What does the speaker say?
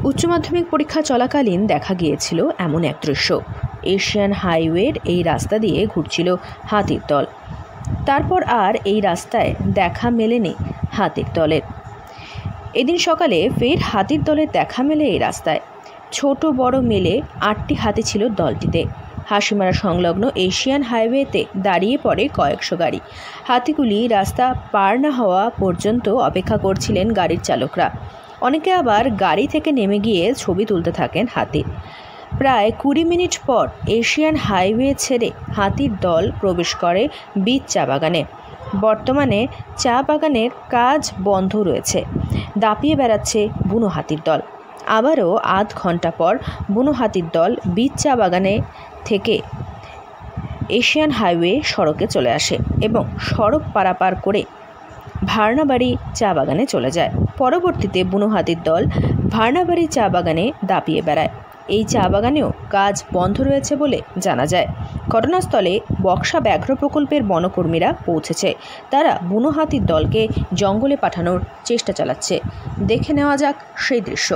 উচ্চ মাধ্যমিক পরীক্ষা চলাকালীন দেখা গিয়েছিল এমন এক দৃশ্য। এশিয়ান হাইওয়ের এই রাস্তা দিয়ে ঘুরছিল হাতির দল। তারপর আর এই রাস্তায় দেখা মেলেনি হাতির দলের। এদিন সকালে ফের হাতির দলের দেখা মেলে এই রাস্তায়। ছোট বড় মিলে 8টি হাতি ছিল দলটিতে। হাসিমারা সংলগ্ন এশিয়ান হাইওয়েতে দাঁড়িয়ে পড়ে কয়েকশো গাড়ি। হাতিগুলি রাস্তা পার না হওয়া পর্যন্ত অপেক্ষা করছিলেন গাড়ির চালকরা। অনেকে আবার গাড়ি থেকে নেমে গিয়ে ছবি তুলতে থাকেন হাতির। প্রায় 20 মিনিট পর এশিয়ান হাইওয়ে ছেড়ে হাতির দল প্রবেশ করে বীচ চা বাগানে। বর্তমানে চা বাগানের কাজ বন্ধ রয়েছে। দাপিয়ে বেড়াচ্ছে বুনো হাতির দল। আবারও আধ ঘন্টা পর বুনো হাতির দল বীচ চা বাগানে থেকে এশিয়ান হাইওয়ে সড়কে চলে আসে এবং সড়ক পারাপার করে ভার্নাবাড়ি চা বাগানে চলে যায়। পরবর্তীতে বুনো হাতির দল ভার্নাবাড়ি চা বাগানে দাপিয়ে বেড়ায়। এই চা বাগানেও কাজ বন্ধ রয়েছে বলে জানা যায়। ঘটনাস্থলে বক্সা ব্যাঘ্র প্রকল্পের বনকর্মীরা পৌঁছেছে। তারা বুনো হাতির দলকে জঙ্গলে পাঠানোর চেষ্টা চালাচ্ছে। দেখে নেওয়া যাক সেই দৃশ্য।